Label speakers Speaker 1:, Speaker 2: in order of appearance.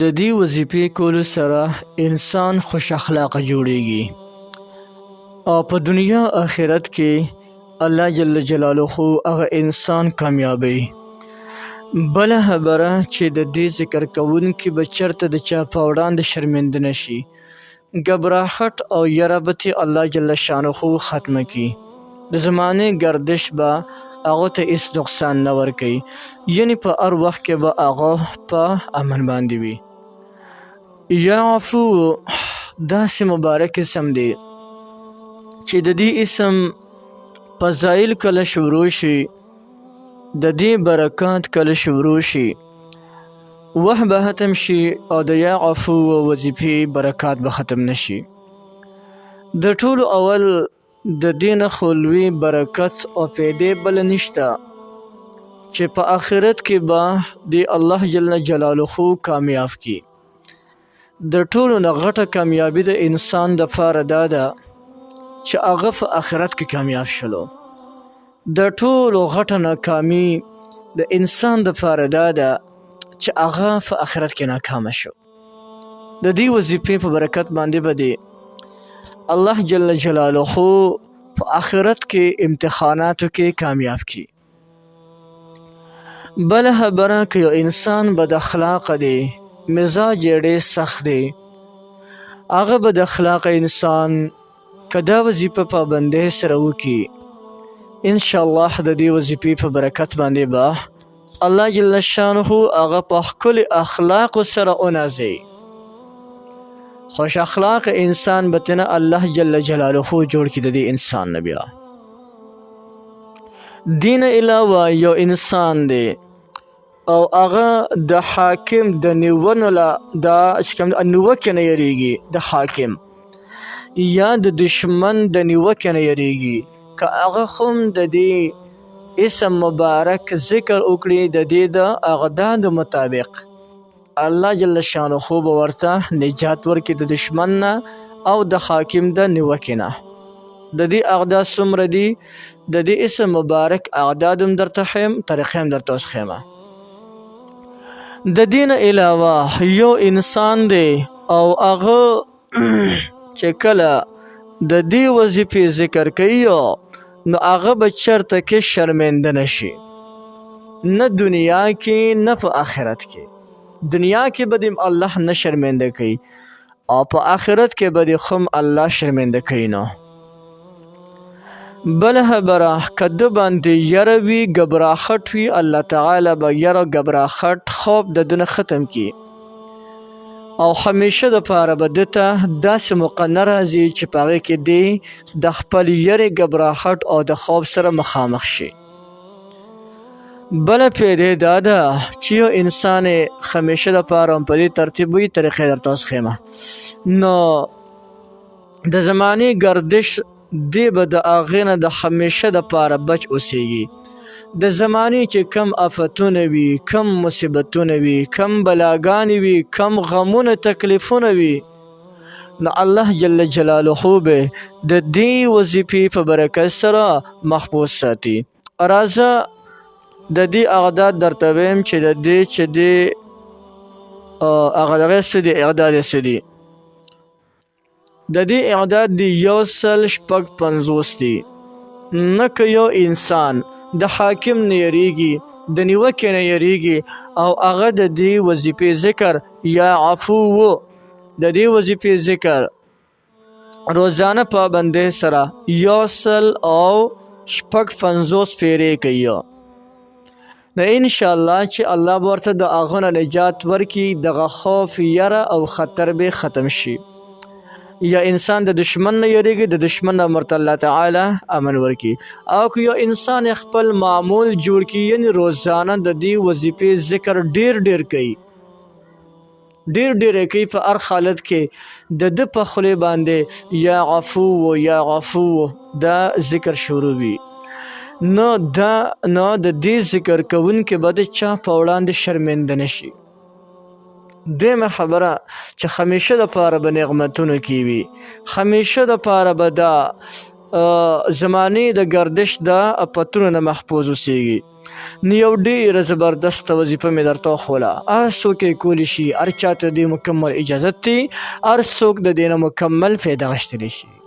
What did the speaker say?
Speaker 1: د دې وظیفې کولو سره انسان خوش اخلاقه جوړیږي او په دنیا آخرت کې الله جل جلاله هغه انسان کامیابی. بله خبره چې د دې ذکر کوونکي به چرته د چا په وړاندې شرمنده نشي، ګبراهټ او یره به ترې الله جل شانه ختمه کړي. د زمانې گردش به هغه ته هیڅ نقصان نه ورکوي، یعنې په هر وخت کې به هغه په امن باندې وي. یا عفو داسې مبارک اسم دی چې د دې اسم فضایل کله شروع شي، د دې برکات کله شروع شي، وخت به ختم شي او د یا عفو وظیفې برکات به ختم نشي. د ټولو اول د دې نه خو لوی برکت او فایدې بل نشته چې په آخرت کې به د الله جل جلاله کامیاب کی. د ټولو نه غټه کامیابی د انسان د پاره دا ده چې هغه په آخرت کې کامیاب شلو. د ټولو غټه ناکامي د انسان د پاره دا ده چې هغه په آخرت کې ناکامه شو. د دې وظیفې په برکت باندې به الله جل جلاله په آخرت کې امتحاناتو کې کامیاب کی. بله خبره که یو انسان بد اخلاق دی، مزاج یې ډېر سخت دی، هغه بد اخلاق انسان که دا وظیفه پابندۍ سره وکړي، انشاءالله د دې وظیفې په برکت باندې به الله جل شانه هغه په ښکلي اخلاقو سره ونازي. خوش اخلاق انسان به تنه الله جل جلاله جوړ کړي. د دې انسان نه بیا دین علاوه یو انسان دی او هغه د حاکم د نیونو له دا چې کوم نیوکې نه یریږي، د حاکم یا د دشمن د نیوکې نه یریږي، که هغه هم د دې اسم مبارک ذکر وکړي د دې د اقدار مطابق، الله جل شانه به ورته نجات ورکړي د دشمن نه او د حاکم د نیوکې نه. د دې اقدار څومره دي، د دې اسم مبارک اقدار هم درته ښیم، طریقې هم درته اوس ښیم. د دې نه علاوه یو انسان دی او هغه چې کله د دې وظیفې ذکر کوي نو هغه به چرته کې شرمنده نشي، نه دنیا کې نه په آخرت کې. دنیا کې به دې الله نه شرمنده کوي او په آخرت کې به دې هم الله شرمنده کوي. نو بله خبره که ده باندې یره وي، ګبراهټ وي، الله تعالی به یره ګبراهټ خوب د ده نه ختم کړي او همیشه دپاره به ده ته داسې موقع نه راځي چې په هغې کې دی د خپل یرې ګبراهټ او د خوب سره مخامخ شي. بله پیدې دا ده چې یو انسان همیشه دپاره په دې ترتیب وي، طریقې درته اوس ښیمه. نو د زمانې گردش دی به د هغې نه د همیشه دپاره بچ اوسیږي. د زمانې چې کم آفتونه وي، کم مصیبتونه وي، کم بلاګانې وي، کم غمونه تکلیفونه وي، نو الله جل جلاله به د دې وظیفې په برکت سره محفوظ ساتي. راځه د دې اعداد درته ویم چې د دې چې دی هغه دغه څه دي، اعداد یې څه دي. د دې اعداد دی 155 دي. نه که یو انسان د حاکم نه یریږي، د نیوکې نه یریږي او هغه د دې وظیفې ذکر یا عفو د دې وظیفې ذکر روزانه پابندۍ سره 155 پیرې کوي، نو انشاءالله چې الله به ورته د هغه نه نجات ورکړي، دغه خوف، یره او خطر به ختم شي. یا انسان د دشمن نه یریږي، د دشمن نه ورته الله تعالی امن ورکړي. او که یو انسان خپل معمول جوړ کړي، یعنې روزانه د دې وظیفې ذکر ډیر کوي، ډیر کوي، په هر حالت کې د ده په خولې باندې یا عفو یا عفو دا ذکر شروع وي، نو د دې ذکر کوونکي به د چا په وړاندې شرمنده نشي. دیمه خبره چې همیشه دپاره به نعمتونو کې وي، همیشه دپاره به دا زمانې د گردش د افتونو نه محفوظ اوسیږي. نو یو ډیره زبردست وظیفه مې درته وښوله. هر څوک یې کولی شي، هر چاته د دې مکمل اجازت دی، هر څوک د دې نه مکمل فایده اخیستلی شي.